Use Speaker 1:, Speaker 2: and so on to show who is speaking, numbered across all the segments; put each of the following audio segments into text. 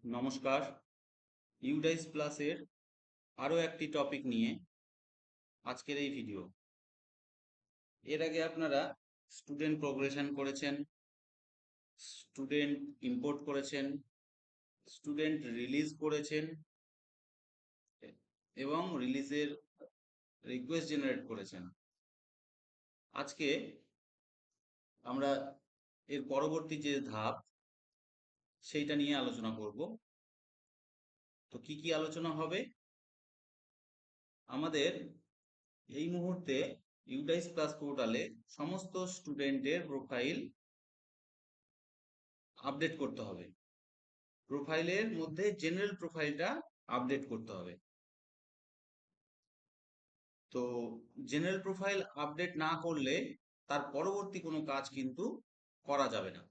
Speaker 1: নমস্কার। ইউডাইস প্লাসের আরও একটি টপিক নিয়ে আজকের এই ভিডিও। এর আগে আপনারা স্টুডেন্ট প্রোগ্রেশন করেছেন, স্টুডেন্ট ইম্পোর্ট করেছেন, স্টুডেন্ট রিলিজ করেছেন এবং রিলিজের রিকোয়েস্ট জেনারেট করেছেন। আজকে আমরা এর পরবর্তী যে ধাপ সেইটা নিয়ে আলোচনা করব। তো কি কি আলোচনা হবে? আমাদের এই মুহূর্তে ইউডাইস প্লাস পোর্টালে সমস্ত স্টুডেন্টের প্রোফাইল আপডেট করতে হবে। প্রোফাইলের মধ্যে জেনারেল প্রোফাইলটা আপডেট করতে হবে। তো জেনারেল প্রোফাইল আপডেট না করলে তার পরবর্তী কোনো কাজ কিন্তু করা যাবে না।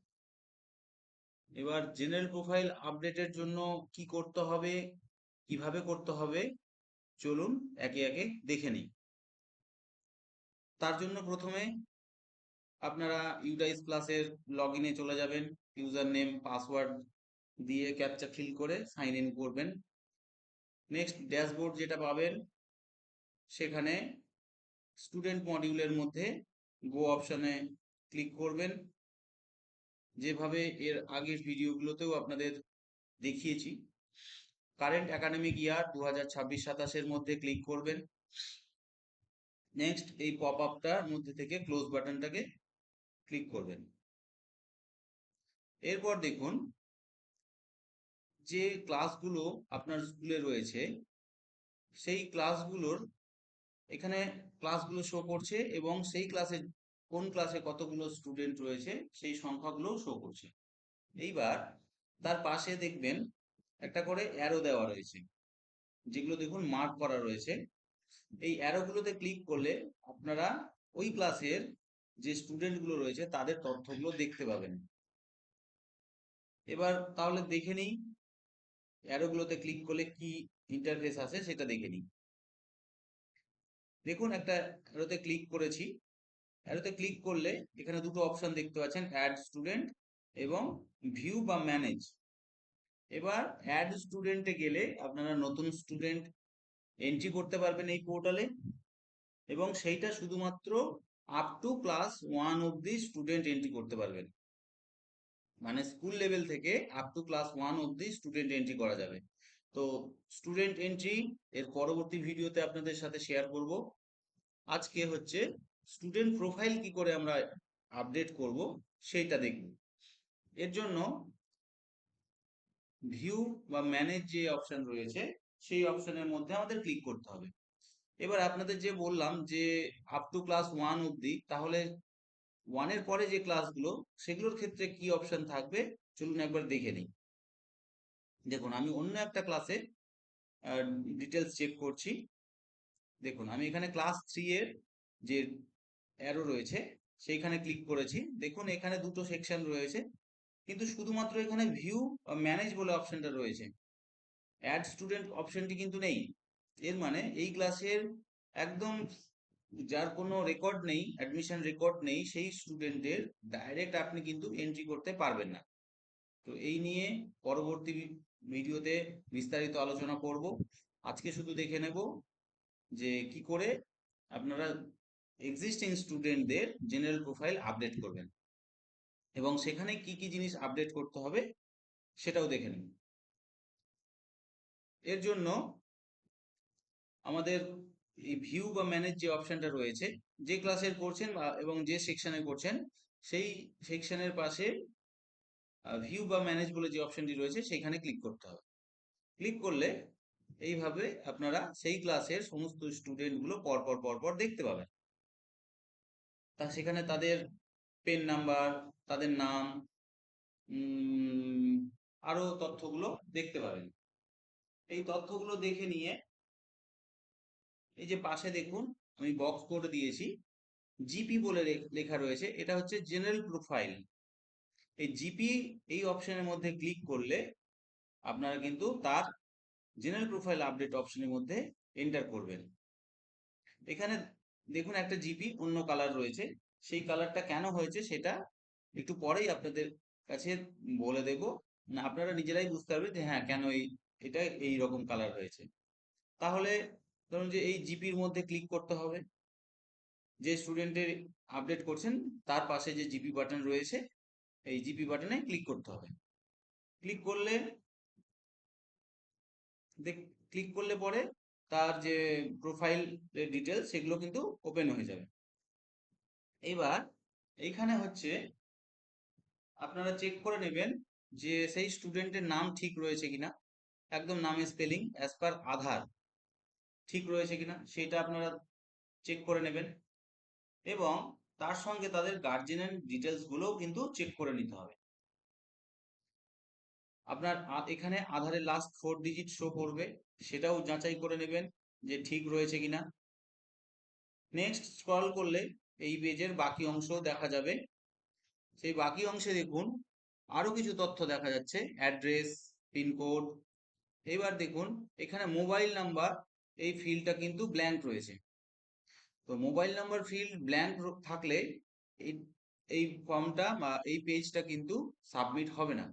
Speaker 1: এবার জেনারেল প্রোফাইল আপডেটের জন্য কি করতে হবে, কিভাবে করতে হবে, চলুন একে একে দেখে নিই। তার জন্য প্রথমে আপনারা ইউডাইস প্লাসের লগ ইনে চলে যাবেন, ইউজার নেম পাসওয়ার্ড দিয়ে ক্যাপচা ফিল করে সাইন ইন করবেন। নেক্সট ড্যাশবোর্ড যেটা পাবেন, সেখানে স্টুডেন্ট মডিউলের মধ্যে গো অপশনে ক্লিক করবেন। যেভাবে এর আগের ভিডিওগুলোতেও আপনাদের দেখিয়েছি, কারেন্ট একাডেমিক ইয়ার 2026-27-এর মধ্যে ক্লিক করবেন। নেক্সট এই পপ আপটার মধ্যে থেকে ক্লোজ বাটনটাকে ক্লিক করবেন। এরপর দেখুন যে ক্লাসগুলো আপনার স্কুলে রয়েছে সেই ক্লাসগুলোর এখানে ক্লাসগুলো শো করছে এবং সেই ক্লাসে কোন ক্লাসে কতগুলো স্টুডেন্ট রয়েছে সেই সংখ্যাগুলো শো করছে। এইবার তার পাশে দেখবেন একটা করে অ্যারো দেওয়া রয়েছে, যেগুলো দেখুন মার্ক করা রয়েছে। এই অ্যারোগুলোতে ক্লিক করলে আপনারা ওই ক্লাসের যে স্টুডেন্টগুলো রয়েছে তাদের তথ্যগুলো দেখতে পাবেন। এবার তাহলে দেখে নিই অ্যারোগুলোতে ক্লিক করলে কি ইন্টারফেস আছে সেটা দেখে নিই। দেখুন একটা অ্যারোতে ক্লিক করেছি। অ্যারোতে ক্লিক করলে এখানে দুটো অপশন দেখতে পাচ্ছেন, অ্যাড স্টুডেন্ট এবং ভিউ বা ম্যানেজ। এবার অ্যাড স্টুডেন্টে গেলে আপনারা নতুন স্টুডেন্ট এন্ট্রি করতে পারবেন এই পোর্টালে, এবং সেইটা শুধুমাত্র আপ টু ক্লাস 1 অবধি স্টুডেন্ট এন্ট্রি করতে পারবেন। মানে স্কুল লেভেল থেকে আপ টু ক্লাস 1 অবধি স্টুডেন্ট এন্ট্রি করা যাবে। তো স্টুডেন্ট এন্ট্রি এর পরবর্তী ভিডিওতে আপনাদের সাথে শেয়ার করব। আজকে হচ্ছে স্টুডেন্ট প্রোফাইল কি করে আমরা আপডেট করব সেইটা দেখব। এর জন্য ভিউ বা ম্যানেজ যে অপশন রয়েছে সেই অপশনের মধ্যে আমাদের ক্লিক করতে হবে। এবার আপনাদের যে বললাম যে আপ টু ক্লাস 1 অবধি, তাহলে 1 এর পরে যে ক্লাসগুলো সেগুলোর ক্ষেত্রে কি অপশন থাকবে চলুন একবার দেখে নিই। দেখুন আমি অন্য একটা ক্লাসে ডিটেলস চেক করছি। দেখুন আমি এখানে ক্লাস 3 এর যে অ্যারো রয়েছে সেইখানে ক্লিক করেছি। দেখুন এখানে দুটো সেকশন রয়েছে, কিন্তু শুধুমাত্র এখানে ভিউ ম্যানেজ বলে অপশনটা রয়েছে, অ্যাড স্টুডেন্ট অপশনটি কিন্তু নেই। এর মানে এই ক্লাসের একদম যার কোনো রেকর্ড নেই, অ্যাডমিশন রেকর্ড নেই, সেই স্টুডেন্টের ডাইরেক্ট আপনি কিন্তু এন্ট্রি করতে পারবেন না। তো এই নিয়ে পরবর্তী ভিডিওতে বিস্তারিত আলোচনা করব। আজকে শুধু দেখে নেব যে কি করে আপনারা এক্সিস্টিং স্টুডেন্টদের জেনারেল প্রোফাইল আপডেট করবেন এবং সেখানে কি কি জিনিস আপডেট করতে হবে সেটাও দেখে নিন। এর জন্য আমাদের এই ভিউ বা ম্যানেজ যে অপশনটা রয়েছে, যে ক্লাসের করছেন এবং যে সেকশনে করছেন সেই সেকশনের পাশে ভিউ বা ম্যানেজ বলে যে অপশনটি রয়েছে সেখানে ক্লিক করতে হবে। ক্লিক করলে এইভাবে আপনারা সেই ক্লাসের সমস্ত স্টুডেন্টগুলো পরপর পরপর দেখতে পাবেন। তা সেখানে তাদের পেন নাম্বার, তাদের নাম, আরো তথ্যগুলো দেখতে পাবেন। এই তথ্যগুলো দেখে নিয়ে এই যে পাশে দেখুন আমি বক্স করে দিয়েছি, জিপি বলে লেখা রয়েছে, এটা হচ্ছে জেনারেল প্রোফাইল। এই জিপি এই অপশনের মধ্যে ক্লিক করলে আপনারা কিন্তু তার জেনারেল প্রোফাইল আপডেট অপশনের মধ্যে এন্টার করবেন। এখানে দেখুন একটা জিপি অন্য কালার রয়েছে, সেই কালারটা কেন হয়েছে সেটা একটু পরেই আপনাদের কাছে বলে দেব। না, আপনারা নিজেরাই বুঝতে পারবেন যে হ্যাঁ কেন এটা এই রকম কালার হয়েছে। তাহলে ধরুন যে এই জিপির মধ্যে ক্লিক করতে হবে, যে স্টুডেন্টের আপডেট করছেন তার পাশে যে জিপি বাটন রয়েছে এই জিপি বাটনে ক্লিক করতে হবে। ক্লিক করলে ক্লিক করলে পরে তার যে প্রোফাইল ডিটেলস সেগুলো কিন্তু ওপেন হয়ে যাবে। এবার এইখানে হচ্ছে আপনারা চেক করে নেবেন যে সেই স্টুডেন্টের নাম ঠিক রয়েছে কিনা, একদম নামের স্পেলিং অ্যাজ পার আধার ঠিক রয়েছে কিনা সেটা আপনারা চেক করে নেবেন, এবং তার সঙ্গে তাদের গার্জেনের ডিটেলস গুলোও কিন্তু চেক করে নিতে হবে। আপনার এখানে আধারের লাস্ট 4 ডিজিট শো করবে, সেটাও যাচাই করে নেবেন যে ঠিক রয়েছে কিনা। নেক্সট স্ক্রল করলে এই পেজের বাকি অংশ দেখা যাবে। সেই বাকি অংশে দেখুন আরো কিছু তথ্য দেখা যাচ্ছে, অ্যাড্রেস, পিনকোড। এবার দেখুন এখানে মোবাইল নাম্বার, এই ফিল্ডটা কিন্তু ব্ল্যাঙ্ক রয়েছে। তো মোবাইল নাম্বার ফিল্ড ব্ল্যাঙ্ক থাকলে এই এই ফর্মটা বা এই পেজটা কিন্তু সাবমিট হবে না।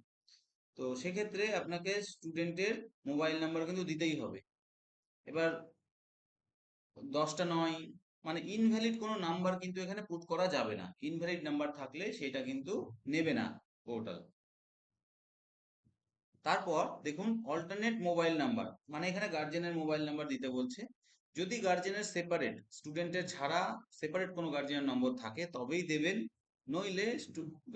Speaker 1: তো সেক্ষেত্রে আপনাকে স্টুডেন্টের মোবাইল নাম্বার কিন্তু দিতেই হবে। এবার 10টা নয়, মানে ইনভ্যালিড কোনো নাম্বার কিন্তু এখানে পুট করা যাবে না। ইনভ্যালিড নাম্বার থাকলে সেটা কিন্তু নেবে না পোর্টাল। তারপর দেখুন অল্টারনেট মোবাইল নাম্বার, মানে এখানে গার্জেনের মোবাইল নাম্বার দিতে বলছে। যদি গার্জেনের সেপারেট, স্টুডেন্টের ছাড়া সেপারেট কোনো গার্জেনের নম্বর থাকে তবেই দেবেন, নইলে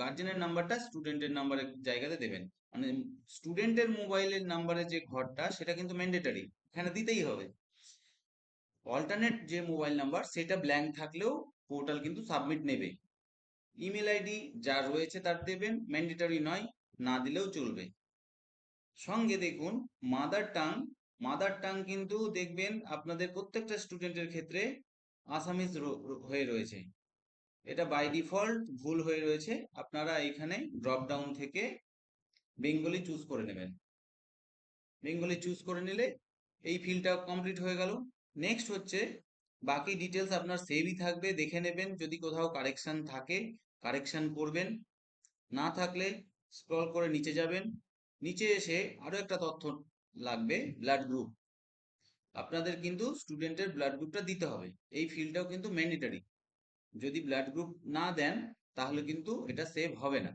Speaker 1: গার্জেনের নাম্বারটা স্টুডেন্টের নাম্বারের জায়গাতে দেবেন। মানে স্টুডেন্টের মোবাইলের নাম্বারের যে ঘরটা সেটা কিন্তু ম্যান্ডেটরি, এখানে দিতেই হবে। অল্টারনেট যে মোবাইল নাম্বার সেটা ব্ল্যাঙ্ক থাকলেও পোর্টাল কিন্তু সাবমিট নেবে। ইমেল আইডি যা রয়েছে তার দেবেন, ম্যান্ডেটরি নয়, না দিলেও চলবে। সঙ্গে দেখুন মাদার টাং, মাদার টাং কিন্তু দেখবেন আপনাদের প্রত্যেকটা স্টুডেন্টের ক্ষেত্রে আসামিজ হয়ে রয়েছে। এটা বাই ডিফল্ট ভুল হয়ে রয়েছে, আপনারা এখানে ড্রপ ডাউন থেকে বেঙ্গলি চুজ করে নেবেন। বেঙ্গলি চুজ করে নিলে এই ফিল্ডটা কমপ্লিট হয়ে গেল। নেক্সট হচ্ছে বাকি ডিটেলস আপনার সেভই থাকবে, দেখে নেবেন যদি কোথাও কারেকশন থাকে কারেকশন করবেন, না থাকলে স্ক্রল করে নিচে যাবেন। নিচে এসে আরো একটা তথ্য লাগবে, ব্লাড গ্রুপ। আপনাদের কিন্তু স্টুডেন্টের ব্লাড গ্রুপটা দিতে হবে, এই ফিল্ডটাও কিন্তু ম্যান্ডেটরি। যদি ব্লাড গ্রুপ না দেন তাহলে কিন্তু এটা সেভ হবে না।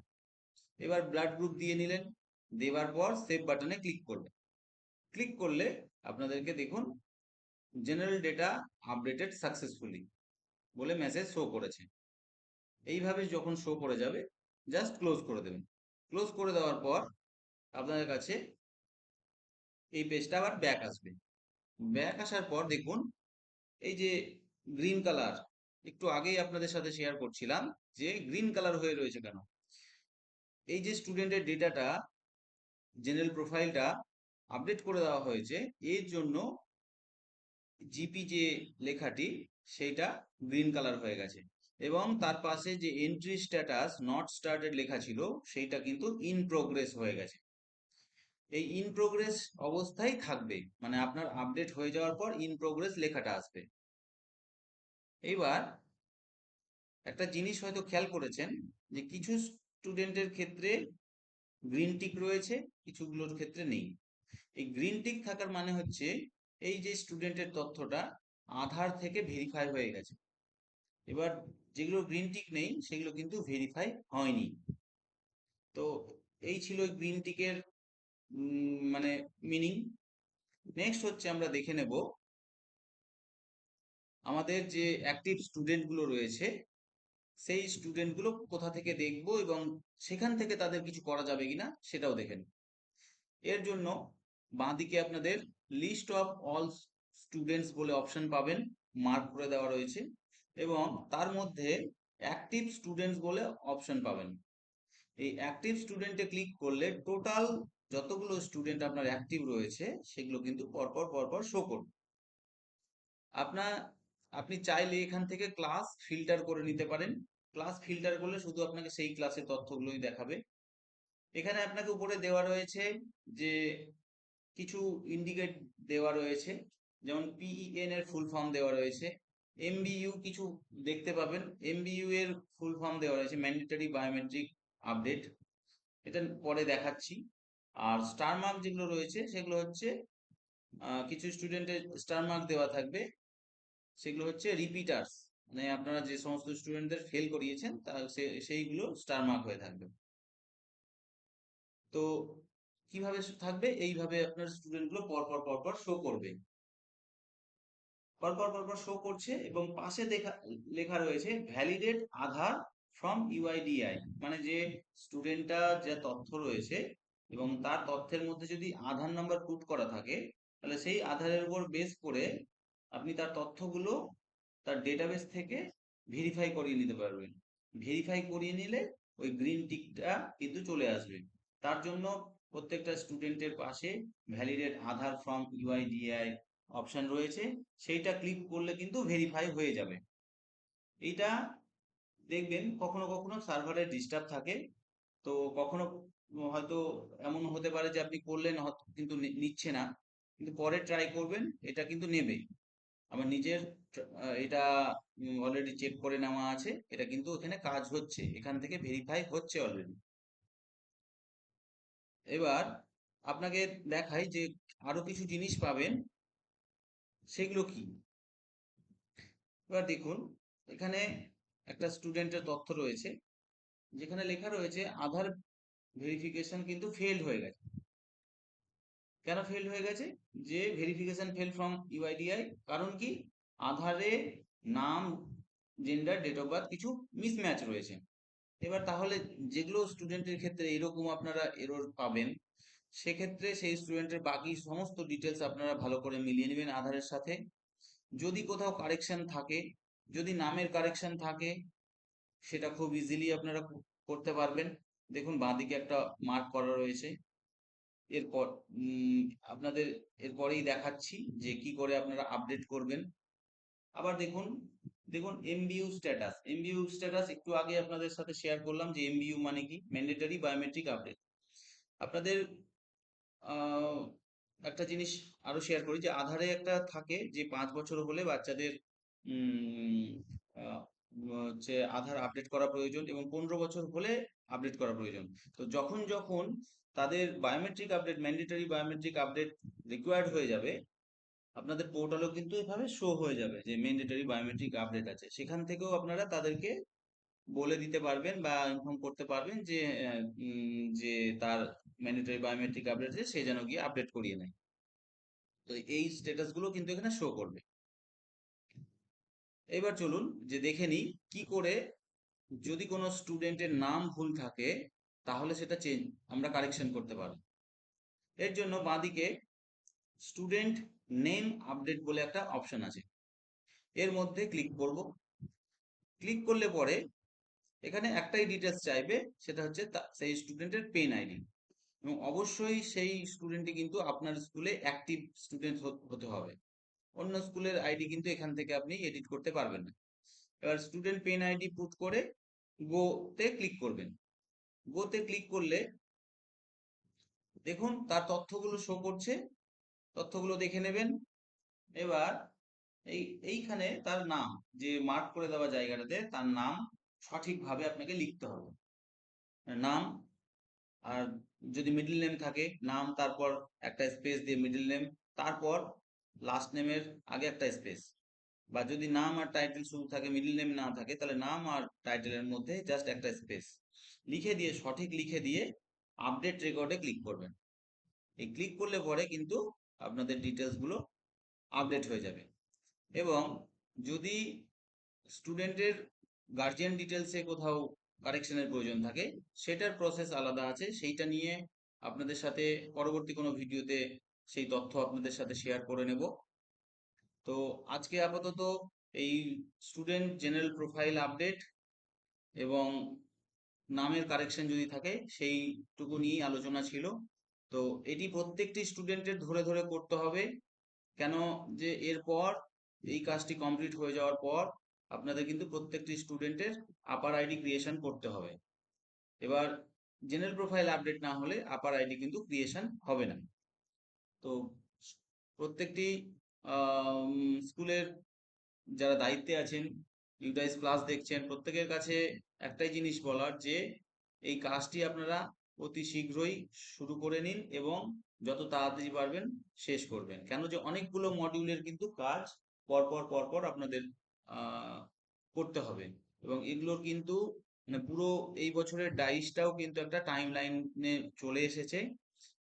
Speaker 1: এবার ব্লাড গ্রুপ দিয়ে নিলেন, দেওয়ার পর সেভ বাটনে ক্লিক করবেন। ক্লিক করলে আপনাদেরকে দেখুন জেনারেল ডেটা আপডেটেড সাকসেসফুলি বলে মেসেজ শো করেছে। এইভাবে যখন শো করে যাবে জাস্ট ক্লোজ করে দেবেন। ক্লোজ করে দেওয়ার পর আপনাদের কাছে এই পেজটা আবার ব্যাক আসবে। ব্যাক আসার পর দেখুন এই যে গ্রিন কালার, একটু আগেই আপনাদের সাথে শেয়ার করছিলাম যে গ্রিন কালার হয়ে রয়েছে কেন। এই যে স্টুডেন্টের ডেটাটা, জেনারেল প্রোফাইলটা আপডেট করে দেওয়া হয়েছে, এর জন্য জিপি যে লেখাটি সেইটা গ্রিন কালার হয়ে গেছে, এবং তার পাশে যে এন্ট্রি স্ট্যাটাস নট স্টার্টেড লেখা ছিল সেইটা কিন্তু ইন প্রোগ্রেস হয়ে গেছে। এই ইন প্রোগ্রেস অবস্থায় থাকবে, মানে আপনার আপডেট হয়ে যাওয়ার পর ইন প্রোগ্রেস লেখাটা আসবে। এইবার একটা জিনিস হয়তো খেয়াল করেছেন যে কিছু স্টুডেন্টের ক্ষেত্রে গ্রিন টিক রয়েছে, কিছুগুলোর ক্ষেত্রে নেই। এই গ্রিন টিক থাকার মানে হচ্ছে এই যে স্টুডেন্টের তথ্যটা আধার থেকে ভেরিফাই হয়ে গেছে। এবার যেগুলো গ্রিন টিক নেই সেগুলো কিন্তু ভেরিফাই হয়নি। তো এই ছিল গ্রিন টিকের মানে মিনিং। নেক্সট হচ্ছে আমরা দেখে নেব আমাদের যে অ্যাক্টিভ স্টুডেন্টগুলো রয়েছে সেই স্টুডেন্টগুলো কোথা থেকে দেখবো এবং সেখান থেকে তাদের কিছু করা যাবে কিনা সেটাও দেখেন। এর জন্য বাঁদিকে আপনাদের লিস্ট অফ অল স্টুডেন্টস বলে অপশন পাবেন, মার্ক করে দেওয়া রয়েছে, এবং তার মধ্যে অ্যাক্টিভ স্টুডেন্টস বলে অপশন পাবেন। এই অ্যাক্টিভ স্টুডেন্টে ক্লিক করলে টোটাল যতগুলো স্টুডেন্ট আপনার অ্যাক্টিভ রয়েছে সেগুলো কিন্তু পরপর পরপর শো করবে। আপনার আপনি চাইলে এখান থেকে ক্লাস ফিল্টার করে নিতে পারেন। ক্লাস ফিল্টার করলে শুধু আপনাকে সেই ক্লাসের তথ্যগুলোই দেখাবে। এখানে আপনাকে উপরে দেওয়া রয়েছে যে কিছু ইন্ডিকেট দেওয়া রয়েছে, যেমন পিইএন এর ফুল ফর্ম দেওয়া রয়েছে, এমবিইউ কিছু দেখতে পাবেন, এমবিইউ এর ফুল ফর্ম দেওয়া রয়েছে ম্যান্ডেটরি বায়োমেট্রিক আপডেট, এটা পরে দেখাচ্ছি। আর স্টার মার্ক যেগুলো রয়েছে সেগুলো হচ্ছে কিছু স্টুডেন্টের স্টার মার্ক দেওয়া থাকবে, সেগুলো হচ্ছে রিপিটার্স, মানে আপনারা যে সমস্ত স্টুডেন্টদের ফেল করিয়েছেন সেইগুলো স্টার মার্ক হয়ে থাকবে। তো কিভাবে থাকবে, এইভাবে আপনার স্টুডেন্টগুলো পরপর পরপর শো করবে, পরপর পরপর শো করছে, এবং পাশে লেখা রয়েছে ভ্যালিডেট আধার ফ্রম ইউআইডিআই, মানে যে স্টুডেন্টটা যে তথ্য রয়েছে এবং তার তথ্যের মধ্যে যদি আধার নাম্বার পুট করা থাকে, তাহলে সেই আধারের উপর বেস করে আপনি তার তথ্যগুলো তার ডেটাবেস থেকে ভেরিফাই করিয়ে নিতে পারবেন। ভেরিফাই করিয়ে নিলে ওই গ্রিন টিকটা কিন্তু চলে আসবে। তার জন্য প্রত্যেকটা স্টুডেন্টের পাশে validate Aadhaar from UIDAI option রয়েছে, সেইটা ক্লিক করলে কিন্তু ভেরিফাই হয়ে যাবে। এইটা দেখবেন কখনো কখনো সার্ভারের ডিস্টার্ব থাকে, তো কখনো হয়তো এমন হতে পারে যে আপনি করলেন কিন্তু নিচ্ছে না, কিন্তু পরে ট্রাই করবেন, এটা কিন্তু নেবে। আমার নিজের এটা অলরেডি চেক করে নেওয়া আছে, এটা কিন্তু এখানে কাজ হচ্ছে, এখান থেকে ভেরিফাই হচ্ছে অলরেডি। এবার আপনাকে দেখাই যে আরো কিছু জিনিস পাবেন, সেগুলো কি। এবার দেখুন, এখানে একটা স্টুডেন্টের তথ্য রয়েছে, যেখানে লেখা রয়েছে আধার ভেরিফিকেশন কিন্তু ফেল হয়ে গেছে। কেন ফেল হয়ে গেছে? যে ভেরিফিকেশন ফেল ফ্রম ইউআইডিআই, কারণ কি, আধারে নাম, জেন্ডার, ডেট অফ বার্থ কিছু মিসম্যাচ রয়েছে। এবার তাহলে যেগুলো স্টুডেন্টের ক্ষেত্রে এরকম আপনারা এরর পাবেন, সেক্ষেত্রে সেই স্টুডেন্টের বাকি সমস্ত ডিটেলস আপনারা ভালো করে মিলিয়ে নেবেন আধারের সাথে। যদি কোথাও কারেকশন থাকে, যদি নামের কারেকশন থাকে, সেটা খুব ইজিলি আপনারা করতে পারবেন। দেখুন বাঁদিকে একটা মার্ক করা রয়েছে, এরপর আপনাদের এরপরেই দেখাচ্ছি যে কি করে আপনারা আপডেট করবেন। আবার দেখুন, দেখুন এমবিইউ স্ট্যাটাস, এমবিইউ স্ট্যাটাস একটু আগে আপনাদের সাথে শেয়ার করলাম যে এমবিইউ মানে কি, ম্যান্ডেটরি বায়োমেট্রিক আপডেট। আপনাদের একটা জিনিস আরো শেয়ার করি, যে আধারে একটা থাকে যে 5 বছর হলে বাচ্চাদের উম, আহ, হচ্ছে আধার আপডেট করা প্রয়োজন, এবং 15 বছর হলে আপডেট করা প্রয়োজন। তো যখন যখন তাদের biometric update, mandatory biometric update required হয়ে যাবে, আপনাদের পোর্টালও কিন্তু এভাবে শো হয়ে যাবে যে ম্যান্ডেটরি বায়োমেট্রিক আপডেট আছে। সেখান থেকেও আপনারা তাদেরকে বলে দিতে পারবেন বা ইনফর্ম করতে পারবেন যে যে তার ম্যান্ডেটরি বায়োমেট্রিক আপডেট আছে, সে যেন গিয়ে আপডেট করিয়ে নেয়। তো এই স্ট্যাটাস গুলো কিন্তু এখানে শো করবে। এবার চলুন যে দেখে নিই কি করে, যদি কোনো স্টুডেন্টের নাম ভুল থাকে তাহলে সেটা চেঞ্জ আমরা কারেকশন করতে পারবো। এর জন্য বাঁদিকে স্টুডেন্ট নেম আপডেট বলে একটা অপশন আছে, এর মধ্যে ক্লিক করব। ক্লিক করলে পরে এখানে একটাই ডিটেলস চাইবে, সেটা হচ্ছে সেই স্টুডেন্টের পেন আইডি, এবং অবশ্যই সেই স্টুডেন্টটি কিন্তু আপনার স্কুলে অ্যাক্টিভ স্টুডেন্ট হতে হবে। অন্য স্কুলের আইডি কিন্তু এখান থেকে আপনি এডিট করতে পারবেন না। এবার স্টুডেন্ট পেন আইডি পুট করে গো তে ক্লিক করবেন। গো তে ক্লিক করলে দেখুন তার তথ্যগুলো শো করছে, তথ্যগুলো দেখে নেবেন। এবার এইখানে তার নাম, যে মার্ক করে দেওয়া জায়গাটাতে তার নাম সঠিকভাবে আপনাকে লিখতে হবে। নাম, আর যদি মিডল নেম থাকে নাম, তারপর একটা স্পেস দিয়ে মিডল নেম, তারপর লাস্ট নেমের আগে একটা স্পেস, বা যদি নাম আর টাইটেল শুধু থাকে, মিডল নেম না থাকে, তাহলে নাম আর টাইটেলের মধ্যে জাস্ট একটা স্পেস লিখে দিয়ে, সঠিক লিখে দিয়ে আপডেট রেকর্ডে ক্লিক করবেন। এই ক্লিক করলে পরে কিন্তু আপনাদের ডিটেলস গুলো আপডেট হয়ে যাবে। এবং যদি স্টুডেন্টের গার্জিয়ান ডিটেলসে কোথাও কারেকশনের প্রয়োজন থাকে, সেটার প্রসেস আলাদা আছে, সেইটা নিয়ে আপনাদের সাথে পরবর্তী কোনো ভিডিওতে সেই তথ্য আপনাদের সাথে শেয়ার করে নেব। তো আজকে আপাতত এই স্টুডেন্ট জেনারেল প্রোফাইল আপডেট এবং নামের কারেকশন যদি থাকে সেইটুকু নিয়েই আলোচনা ছিল। তো এটি প্রত্যেকটি স্টুডেন্টের ধরে ধরে করতে হবে, কেন যে এরপর এই কাজটি কমপ্লিট হয়ে যাওয়ার পর আপনাদের কিন্তু প্রত্যেকটি স্টুডেন্টের আপার আইডি ক্রিয়েশন করতে হবে। এবার জেনারেল প্রোফাইল আপডেট না হলে আপার আইডি কিন্তু ক্রিয়েশন হবে না। তো প্রত্যেকটি স্কুলের যারা দায়িত্বে আছেন, ইউটাইস ক্লাস দেখছেন, প্রত্যেকের কাছে একটাই জিনিস বলার, যে এই কাজটি আপনারা অতি শীঘ্রই শুরু করে নিন এবং যত তাড়াতাড়ি পারবেন শেষ করবেন। কেন যে অনেকগুলো মডিউলের কিন্তু কাজ পরপর পরপর আপনাদের করতে হবে এবং এগুলোর কিন্তু মানে পুরো এই বছরের ডাইসটাও কিন্তু একটা টাইম লাইনে চলে এসেছে।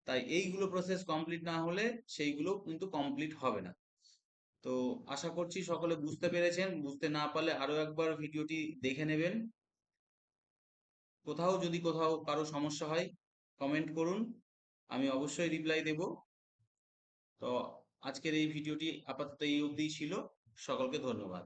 Speaker 1: তাই এইগুলো প্রসেস কমপ্লিট না হলে সেইগুলো কিন্তু কমপ্লিট হবে না। তো আশা করছি সকলে বুঝতে পেরেছেন। বুঝতে না পারলে আরো একবার ভিডিওটি দেখে নেবেন। কোথাও কারো সমস্যা হয় কমেন্ট করুন, আমি অবশ্যই রিপ্লাই দেব। তো আজকের এই ভিডিওটি আপাতত এই অবধিই ছিল। সকলকে ধন্যবাদ।